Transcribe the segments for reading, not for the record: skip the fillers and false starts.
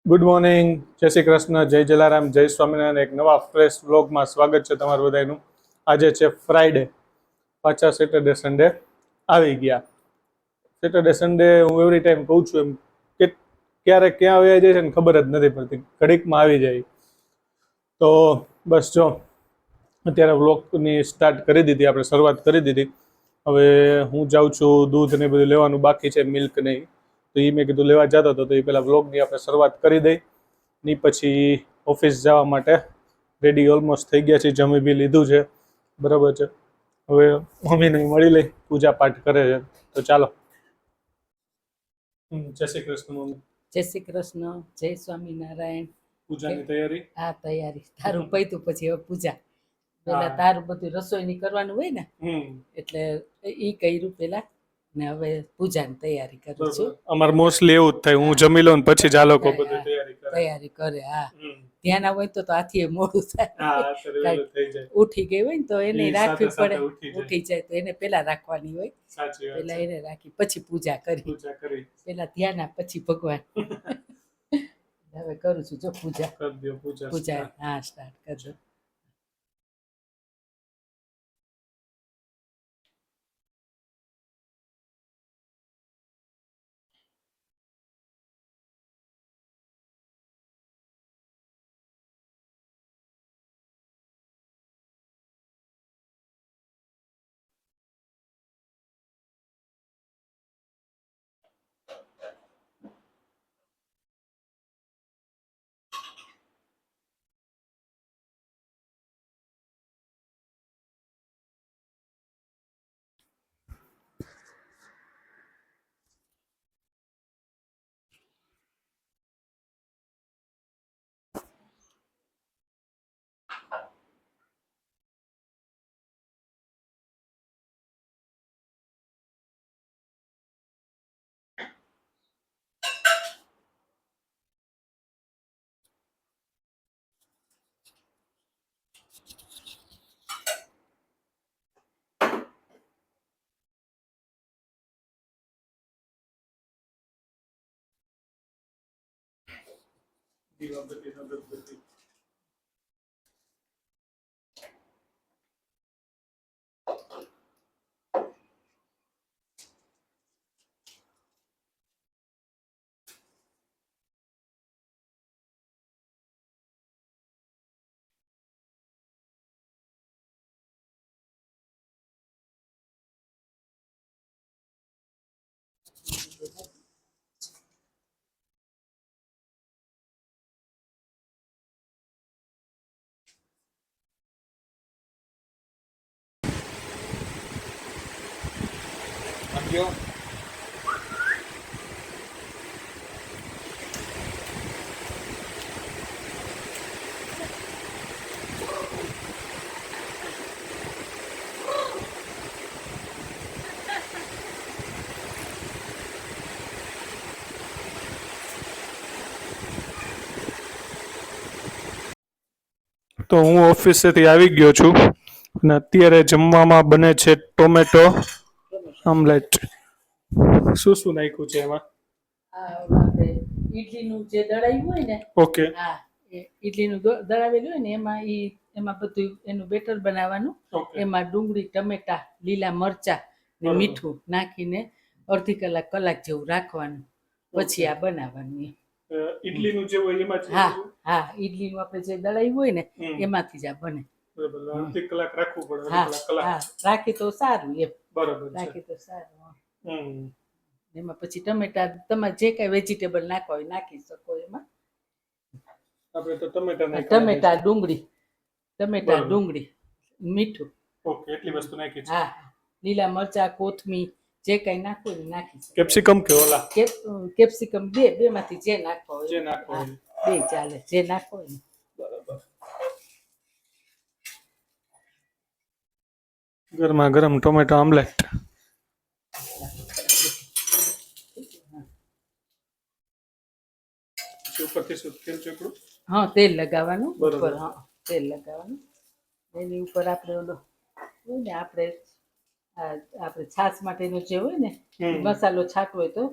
Good morning, જય શ્રી કૃષ્ણ, જય જલારામ, જય સ્વામિનારાયણ. એક નવા ફ્રેશ વ્લોગમાં સ્વાગત છે તમારું બધાનું. આજે છે ફ્રાઈડે, પાછા સેટરડે સન્ડે આવી ગયા. સેટરડે સન્ડે હું એવરી ટાઈમ કહું છું એમ કે ક્યારે ક્યાં આવી જાય છે ને ખબર જ નથી પડતી, ઘડીકમાં આવી જાય. તો બસ જો અત્યારે વ્લોગની સ્ટાર્ટ કરી દીધી, આપણે શરૂઆત કરી દીધી. હવે હું જાઉં છું, દૂધ ને બધું લેવાનું બાકી છે, મિલ્ક નહીં. તો એ મેં કીધું લેવા જતો હતો, તો એ પહેલાં વ્લોગની આપણે શરૂઆત કરી દઈ. ની પછી ઓફિસ જવા માટે રેડી ઓલમોસ્ટ થઈ ગયા છે, જમી બી લીધું છે, બરાબર છે. હવે મમ્મીને મળી લઈ, પૂજા પાઠ કરે છે, તો ચાલો. જય શ્રી કૃષ્ણ મમ્મી. જય શ્રી કૃષ્ણ, જય સ્વામિનારાયણ. પૂજાની તૈયારી? હા, તૈયારી. તારું પૈતું પછી હવે પૂજા. પેલા તારું બધું રસોઈની કરવાનું હોય ને, એટલે ઈ કર્યું પેલા, ને હવે પૂજાની તૈયારી કરું છું. અમારે મોસ્ટલી એવું જ થાય, હું જમી લઉં ને પછી જ આ લોકો બધી તૈયારી કરે. હા, ધ્યાન હોય તો હાથીએ મોડું થાય. ઉઠી ગઈ હોય ને તો એને રાખવી પડે, ઉઠી જાય તો એને પેલા રાખવાની હોય, પેલા એને રાખી પછી પૂજા કરી, પેલા ધ્યાન પછી ભગવાન. હવે કરું છું જો પૂજા. પૂજા હા સ્ટાર્ટ કરજો. તો હું ઓફિસેથી આવી ગયો છું અને અત્યારે જમવામાં બને છે ટોમેટો ઓમલેટ. શું શું નાખ્યું છે એમાં? ઈડલીનું જે દળાયું હોય ને, ઓકે, હા, ઈડલીનું દળાવેલું હોય ને એમાં બધું એનું બેટર બનાવવાનું. એમાં ડુંગળી, ટમેટા, લીલા મરચા ને મીઠું નાખીને અડધી કલાક જેવું રાખવાનું, પછી આ બનાવવાનું. ઈડલીનું જે હોય એમાં? હા હા, ઈડલીનું આપણે જે દળાયું હોય ને એમાંથી જ આ બને. અડધી કલાક રાખવું પડે? હા, રાખી તો સારું એમ. બરાબર, રાખી તો સારું. એમાં પછી ટમેટા, તમારે જે કઈ વેજીટેબલ નાખવા હોય નાખી શકો એમાં. આપણે તો ટમેટા, ટમેટા, ડુંગળી, મીઠું. ઓકે, એટલી વસ્તુ નાખી છે. હા, લીલા મરચા, કોથમીર, જે કઈ નાખવું હોય નાખી શકો. કેપ્સિકમ કે ઓલા? કેપ્સિકમ બે માંથી જે નાખવા હોય. બે ચાલે, જે નાખો હોય. બરાબર. ગરમા ગરમ ટોમેટો ઓમલેટ. ઉપરથી શું તેલ ચોકડું? હા, તેલ લગાવવાનું ઉપર. હા, તેલ લગાવવાનું. એની ઉપર આપણે ઓલો હોય ને, આપણે છાશ માટેનો જે હોય ને મસાલો છાંટવો હોય તો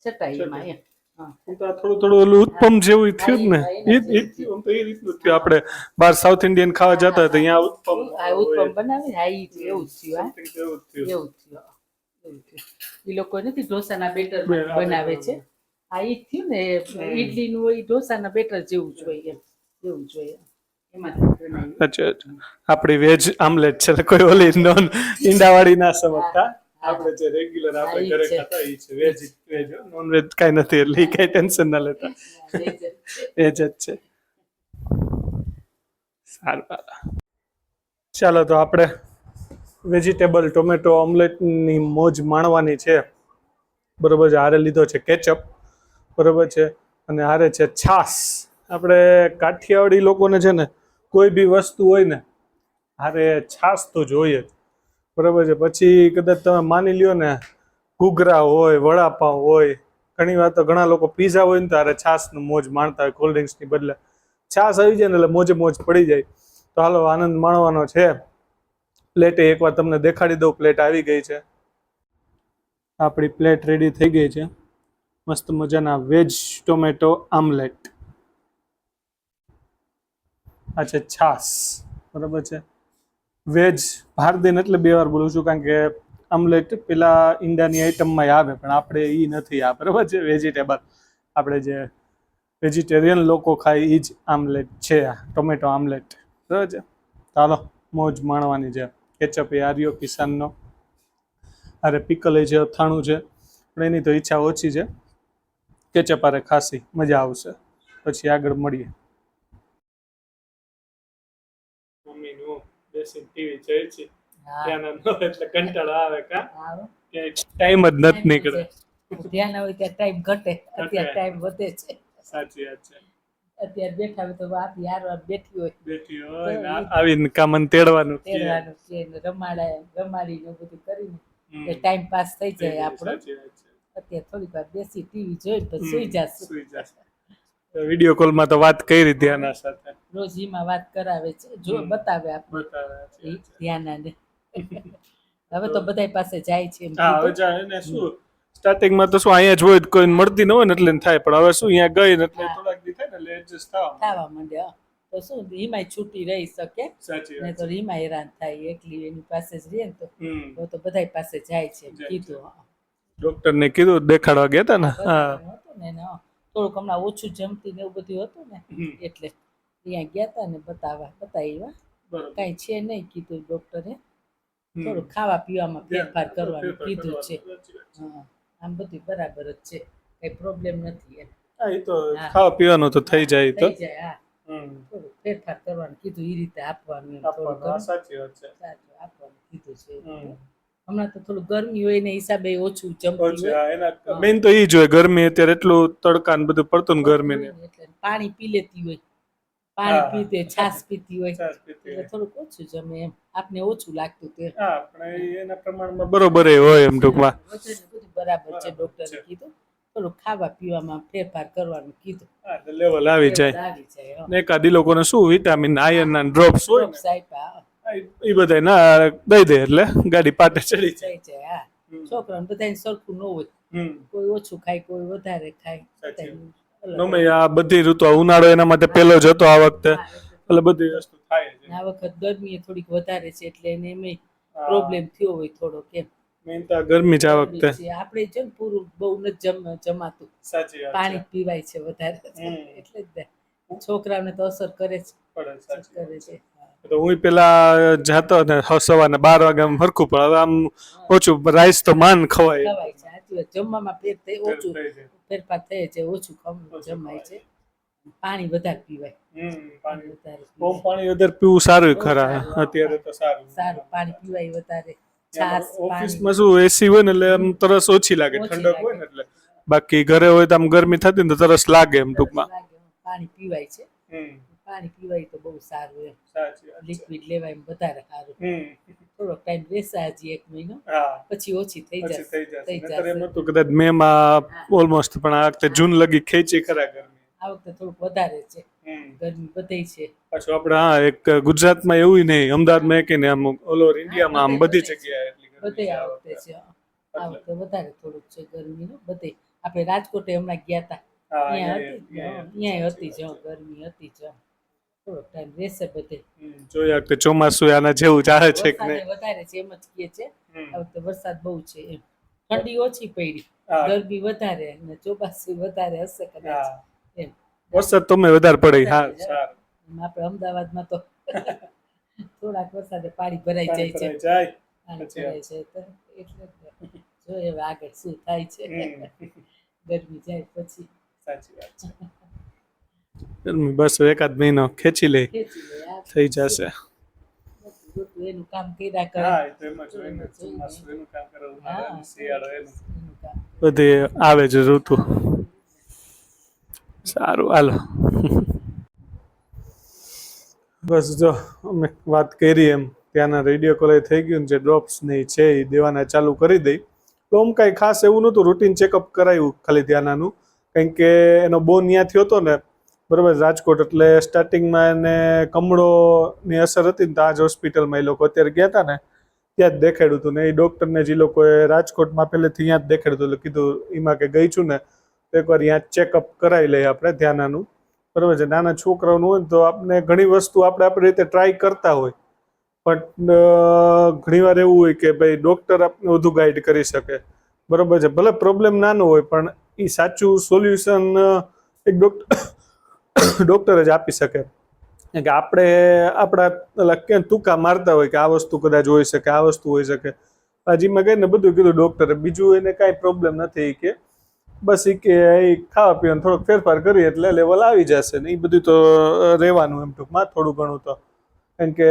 છટાઈ એમાં એમ. હા. હું તો આ થોડું થોડું ઓલું ઉત્પમ જેવું થયું જ ને હા, એના જેવું આમ તો એ રીતનું જ થયું. આપણે બહાર સાઉથ ઇન્ડિયન ખાવા જતા હોય તો અહીંયા ઉત્પમ આ ઉત્પમ બનાવી હા ઈ જ એવું જ થયું something જેવું જ થયું. એવું જ થયું એવું થયું. ઈ લોકો નથી ઢોસાના બેટર આપણે બનાવે છે આ ઈ જ થયું ને ઈડલીનું હોય ઢોસાના બેટર જેવું જ હોય એમ એવું જ હોય એમાંથી બનાવ્યું. અચ્છા આપણી વેજ આમલેટ છે એટલે કોઈ ઓલી નોન ઈંડાવાળી ના સમજતા. આપણે જે રેગ્યુલર આપણે ઘરે ખાતા એ છે વેજ વેજ નોન વેજ કાંઈ નથી એટલે ઈ કાંઈ ટેન્શન ના લેતા વેજ જ છે. સારું ચાલો તો આપણે વેજીટેબલ ટોમેટો ઓમલેટની મોજ માણવાની છે. બરોબર છે. હારે લીધો છે કેચઅપ બરોબર છે અને હારે છે છાસ. આપણે કાઠિયાવાડી લોકોને છે ને કોઈ બી વસ્તુ હોય ને હારે છાસ તો જોઈએ જ બરોબર છે. પછી કદાચ તમે માની લ્યો ને ઘૂઘરા હોય વડાપાવ હોય ઘણી વાર તો ઘણા લોકો પીઝા હોય ને તો હારે છાસનું મોજ માણતા હોય કોલ્ડ ડ્રિંક્સની બદલે છાસ આવી જાય ને એટલે મોજે મોજ પડી જાય. તો હાલો આનંદ માણવાનો છે. પ્લેટે એકવાર તમને દેખાડી દઉં. પ્લેટ આવી ગઈ છે. આપણી પ્લેટ રેડી થઈ ગઈ છે. મસ્ત મજાના વેજ ટોમેટો આમલેટ. આ છે છાસ બરાબર છે. વેજ ભારદીન એટલે બે વાર બોલું છું કારણ કે આમલેટ પેલા ઈંડાની આઈટમમાં આવે પણ આપણે એ નથી આ બરાબર છે. વેજીટેબલ આપણે જે વેજીટેરિયન લોકો ખાય એ જ આમલેટ છે આ ટોમેટો આમલેટ બરાબર છે. ચાલો મોજ માણવાની છે. કેચઅપ એ આર્યો કિસાનનો અરે પિકલ એ છે અથાણું છે પણ એની તો ઈચ્છા ઓછી છે. કેચઅપ આરે ખાસી મજા આવશે. પછી આગળ મળીએ. મમ્મીનું બેસીને ટીવી જોઈ છે ત્યાંના એટલે કંટાળો આવે કા કે ટાઈમ જ નથી નીકળે. ધ્યાન હોય ત્યાં ટાઈમ ઘટે અત્યારે ટાઈમ વધે છે. સાચી વાત છે. અત્યારે બેઠા હોય તો વાત યાર બેઠી હોય બેઠી હોય આવીને કામન તેડવાનું તેડવાનું છે રમાડીને બધું કરીને ટાઈમ પાસ થઈ જાય આપણો. અત્યારે થોડીક વાર બેસી ટીવી જોઈ પછી સુઈ જશું. વિડીયો કોલમાં તો વાત કરી ધ્યાના સાથે રોજ એમાં વાત કરાવે છે જો બતાવે આપણે ધ્યાના ને હવે તો બધા પાસે જાય છે એમ હા હવે જાય ને શું સ્ટાર્ટિંગમાં તો શું અહીંયા જ હોય કોઈ મળતી ન હોય ને એટલે થાય પણ હવે શું અહીંયા ગઈ ને એટલે થોડાક દી થાય ને એટલે એડજસ્ટ થવા માંડે તો શું હિમાય છૂટી રહી શકે ને તો હિમા હેરાન થાય એકલી એની પાસે જ રહે ને તો બધા પાસે જાય છે એમ કીધું. ડોક્ટર ને કીધું દેખાડવા ગયા હતા ને હતું ને થોડુંક હમણાં ઓછું જમતી ને એવું બધું હતું ને એટલે ત્યાં ગયા હતા ને બતાવ્યા કાંઈ છે નહીં કીધું ડોક્ટરે. થોડું ખાવા પીવામાં ફેરફાર કરવાનું કીધું છે. આમ બધું બરાબર જ છે કઈ પ્રોબ્લેમ નથી એમ. હા એ તો ખાવા પીવાનું તો થઈ જાય તો હા થોડું ફેરફાર કરવાનું કીધું એ રીતે આપવાનું એમ થોડું સાચી વાત છે આપવાનું કીધું છે. હમણાં તો થોડું ગરમી હોય ને હિસાબે ઓછું જમતી હોય. મેન તો ઈ જ હોય ગરમી અત્યારે એટલું તડકા ને બધું પડતું ને ગરમી ને એટલે પાણી પી લેતી હોય પાણી પીતે છાસ પીતી હોય એટલે થોડુંક ઓછું જમે એમ આપને ઓછું લાગતું તે એના પ્રમાણમાં બરોબર હોય એમ ટૂંકમાં બધું બરાબર છે. ડોક્ટરે કીધું થોડું ખાવા પીવામાં ફેરફાર કરવાનું કીધું લેવલ આવી જાય ને. એકાદી લોકોને શું વિટામિન આયર્ન ના ડ્રોપ્સ હોય એ બધા ના દઈ દે એટલે ગાડી પાટે ચડી જાય. હા છોકરાને બધાને સરખું ન હોય કોઈ ઓછું ખાય કોઈ વધારે ખાય. આ બધી ઋતુ ઉનાળો એના માટે પેલો જ હતો આ વખતે એટલે બધી વસ્તુ થાય. આ વખત ગરમી થોડીક વધારે છે એટલે એને એમ પ્રોબ્લેમ થયો હોય થોડો કેમ મેન તો ગરમી જ આ વખતે આપણે છે ને પૂરું બહુ નથી જમાતું પાણી પીવાય છે વધારે એટલે જ છોકરાઓને તો અસર કરે છે. તો હું પેલા જાતો ને સવારના 12 વાગે હરખું પણ હવે આમ ઓછું રાઈસ તો માન ખવાય છે. સાચી વાત જમવામાં ઓછું ફેરફાર થાય છે ઓછું જમાય છે. પાણી વધારે પીવાય. પાણી વધારે પીવું સારું ખરા અત્યારે તો સારું પાણી પીવાય વધારે. ઓફિસમાં શું એસી હોય ને એટલે આમ તરસ ઓછી લાગે ઠંડક હોય ને એટલે બાકી ઘરે હોય તો આમ ગરમી થતી ને તરસ લાગે એમ ટૂંકમાં પાણી પીવાય છે. પાણી પીવાય તો બહુ સારું એમ લિક્વિડ લેવાય એમ વધારે સારું. થોડોક ટાઈમ રહેશે હજી 1 મહિનો પછી ઓછી થઈ જશે. કદાચ મે માં ઓલમોસ્ટ પણ આ વખતે જૂન લગી ખેંચી ખરા ગરમી આ વખતે થોડુંક વધારે છે ગરમી બધે છે. પાછું આપણે એક ગુજરાતમાં એવું નહીં અમદાવાદમાં કે ને આમ ઓલ ઓવર ઇન્ડિયામાં આમ બધી જગ્યાએ બધે આ વખતે છે. આ વખતે વધારે થોડુંક છે ગરમીનું બધે. આપણે રાજકોટે હમણાં ગયા હતા અહીંયા હતી જ ગરમી હતી જ થોડોક ટાઈમ રહેશે બધે જોયા કે ચોમાસું આના જેવું ચાલે છે કે નહીં વધારે છે એમ જ કહે છે આ વખતે વરસાદ બહુ છે એમ ઠંડી ઓછી પડી ગરમી વધારે અને ચોમાસું વધારે હશે કદાચ એમ વરસાદ તમે વધારે પડે હા આપણે અમદાવાદમાં તો થોડાક વરસાદે પાણી ભરાઈ જાય છે એટલે જોઈએ હવે આગળ શું થાય છે ગરમી જાય પછી સાચી વાત છે ગરમી બસ એકાદ મહિનો ખેંચી લે થઈ જશે એનું કામ કર્યા કરે બધી આવે છે ઋતુ સારું હાલો બસ જો અમે વાત કરી એમ ત્યાંના રેડિયો કોલે થઈ ગયું જે ડ્રોપ્સ ને છે એ દેવાના ચાલુ કરી દઈ તો આમ કાંઈ ખાસ એવું નહોતું રૂટીન ચેકઅપ કરાયું ખાલી ત્યાંનાનું કારણ કે એનો બોન ત્યાં થયો હતો ને બરાબર રાજકોટ એટલે સ્ટાર્ટિંગમાં એને કમળોની અસર હતી ને તો આ જ હોસ્પિટલમાં એ લોકો અત્યારે ગયા હતા ને ત્યાં જ દેખાડ્યું હતું ને એ ડૉક્ટરને જે લોકોએ રાજકોટમાં પહેલેથી ત્યાં જ દેખાડ્યું હતું એટલે કીધું એમાં કે ગઈ છું ને તો એકવાર ત્યાં ચેકઅપ કરાવી લઈએ આપણે ત્યાંનાનું બરાબર છે નાના છોકરાઓનું હોય ને તો આપણે ઘણી વસ્તુ આપણે આપણી રીતે ટ્રાય કરતા હોય પણ ઘણીવાર એવું હોય કે ભાઈ ડૉક્ટર આપણે વધુ ગાઈડ કરી શકે બરાબર છે ભલે પ્રોબ્લેમ નાનો હોય પણ એ સાચું સોલ્યુશન એક ડૉક્ટર જ આપી શકે કે આપણે આપણા ક્યાં ટૂંકા મારતા હોય કે આ વસ્તુ કદાચ હોઈ શકે આ વસ્તુ હોઈ શકે હાજીમાં કહીને બધું કીધું ડૉક્ટરે બીજું એને કાંઈ પ્રોબ્લેમ નથી કે બસ એ કે એ ખાવા પીવાનું થોડોક ફેરફાર કરીએ એટલે લેવલ આવી જશે ને એ બધું તો રહેવાનું એમ ટૂંકમાં થોડું ઘણું તો કારણ કે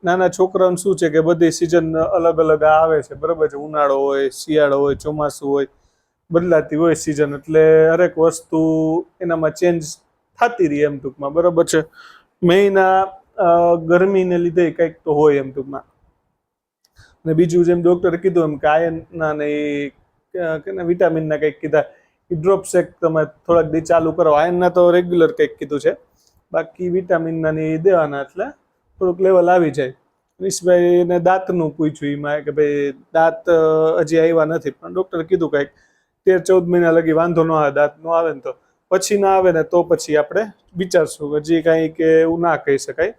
નાના છોકરાઓને શું છે કે બધી સિઝન અલગ અલગ આવે છે બરાબર છે ઉનાળો હોય શિયાળો હોય ચોમાસું હોય બદલાતી હોય સિઝન એટલે હરેક વસ્તુ એનામાં ચેન્જ થતી રહી એમ ટૂંકમાં બરાબર છે મેઇના ગરમીને લીધે કંઈક તો હોય એમ ટૂંકમાં ને બીજું જેમ ડૉક્ટરે કીધું એમ કે આયનના ને કે વિટામિનના કંઈક કીધા એ ડ્રોપ્સ એક તમે થોડાક દી ચાલુ કરો આયનના તો રેગ્યુલર કંઈક કીધું છે બાકી વિટામિનના ને એ દેવાના એટલે થોડુંક લેવલ આવી જાય નિશભાઈને દાંતનું પૂછ્યું એમાં કે ભાઈ દાંત હજી આવ્યા નથી પણ ડૉક્ટરે કીધું કંઈક 13-14 મહિના લગી વાંધો ન આવે દાંત ન આવે ને તો પછી ના આવે ને તો પછી આપણે વિચારશું હજી કાંઈ કે એવું ના કહી શકાય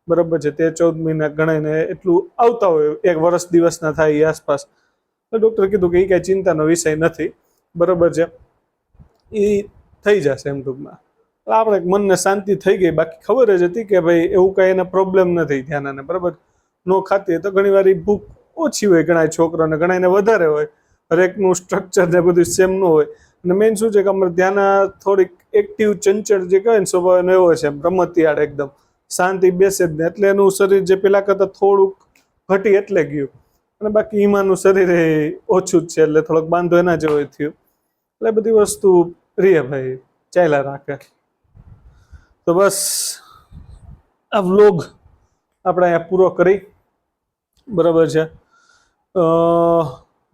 બરાબર છે 13-14 મહિના ગણાઈને એટલું આવતા હોય 1 વર્ષ દિવસના થાય એ આસપાસ તો ડૉક્ટરે કીધું કે એ કાંઈ ચિંતાનો વિષય નથી બરાબર છે એ થઈ જશે એમ ટૂંકમાં આપણે મનને શાંતિ થઈ ગઈ બાકી ખબર જ હતી કે ભાઈ એવું કાંઈ એને પ્રોબ્લેમ નથી ધ્યાનને બરાબર ન ખાતી તો ઘણી વાર ભૂખ ઓછી હોય ઘણા છોકરાઓને ઘણાને વધારે હોય હરેકનું સ્ટ્રક્ચર ને બધું સેમ ન હોય અને મેઇન શું છે કે અમારે ત્યાંના થોડીક એક્ટિવ ચંચળ જે કહેવાય ને સ્વભાવ એનો એવો છે રમતિયાળ એકદમ શાંતિ બેસે જ ને એટલે એનું શરીર જે પેલા કરતાં થોડુંક ઘટી એટલે ગયું અને બાકી ઈમાનું શરીર એ ઓછું જ છે એટલે થોડોક બાંધો એના જેવો થયું એટલે બધી વસ્તુ રીએ ભાઈ ચાલ્યા રાખે તો બસ આ વ્લોગ આપણે અહીંયા પૂરો કરી બરાબર છે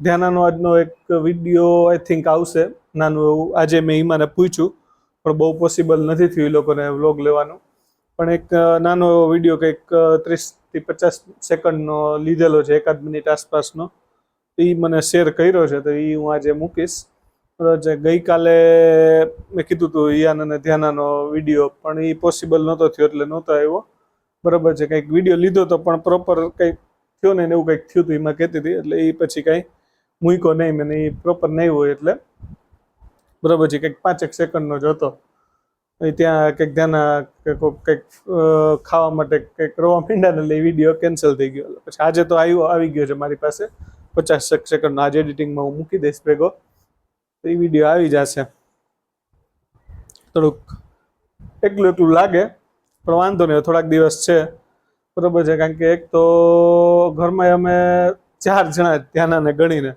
ધ્યાનાનો આજનો એક વિડીયો આઈ થિંક આવશે નાનું એવું આજે મેં ઈમાને પૂછ્યું પણ બહુ પોસિબલ નથી થયું એ લોકોને વ્લોગ લેવાનું પણ એક નાનો એવો વિડીયો કંઈક 30-50 સેકન્ડનો લીધેલો છે 1 મિનિટ આસપાસનો એ મને શેર કર્યો છે તો એ હું આજે મૂકીશ જે ગઈકાલે મેં કીધું હતું ઈયાન અને ધ્યાનાનો વિડીયો પણ એ પોસિબલ નહોતો થયો એટલે નહોતો આવ્યો બરાબર છે કંઈક વિડીયો લીધો તો પણ પ્રોપર કંઈક થયો ને એવું કંઈક થયું હતું એમાં કહેતી હતી એટલે એ પછી કાંઈ મૂક્યો નહીં મને એ પ્રોપર નહીં હોય એટલે બરાબર છે કંઈક 5 સેકન્ડનો જ હતો ત્યાં કંઈક ધ્યાના કંઈક ખાવા માટે કંઈક રોવા મીંડા ને એટલે વિડીયો કેન્સલ થઈ ગયો પછી આજે તો આવી ગયો છે મારી પાસે 50 સેકન્ડનો આજે એડિટિંગમાં હું મૂકી દઈશ ભેગો તો એ વિડીયો આવી જશે થોડુંક એકલું લાગે પણ વાંધો નહીં થોડાક દિવસ છે બરાબર છે કારણ કે એક તો ઘરમાં અમે 4 જણા ધ્યાનાને ગણીને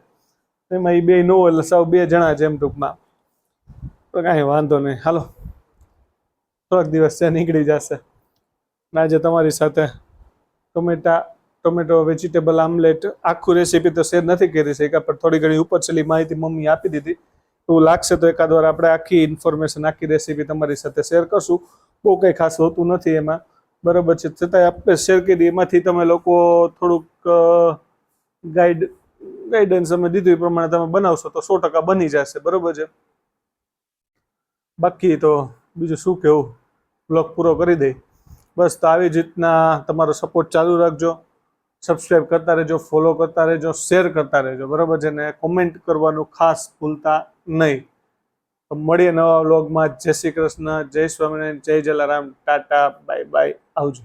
એમાં એ 2 ન હોય એટલે સાવ 2 જણા છે એમ ટૂંકમાં તો કાંઈ વાંધો નહીં હાલો થોડાક દિવસ છે નીકળી જશે આજે તમારી સાથે ટોમેટો વેજીટેબલ આમલેટ આખું રેસીપી તો શેર નથી કરી શક્યા પણ થોડી ઘણી ઉપરછેલી માહિતી મમ્મી આપી દીધી એવું લાગશે તો એકાદ વાર આપણે આખી ઇન્ફોર્મેશન આખી રેસીપી તમારી સાથે શેર કરશું બહુ કંઈ ખાસ હોતું નથી એમાં બરાબર છે છતાંય આપણે શેર કરી એમાંથી તમે લોકો થોડુંક ગાઈડન્સ અમે દીધું એ પ્રમાણે તમે બનાવશો તો 100% બની જશે બરાબર છે બાકી તો બીજું શું કહેવું, બ્લોગ પૂરો કરી દઈ. બસ તો આવી જ રીતના તમારો સપોર્ટ ચાલુ રાખજો, સબસ્ક્રાઈબ કરતા રહેજો, ફોલો કરતા રહેજો, શેર કરતા રહેજો, બરાબર છે ને? કોમેન્ટ કરવાનું ખાસ ભૂલતા નહીં. તો મળીએ નવા વ્લોગમાં. જય શ્રી કૃષ્ણ, જય સ્વામિનારાયણ, જય જલારામ, ટાટા, બાય બાય, આવજો.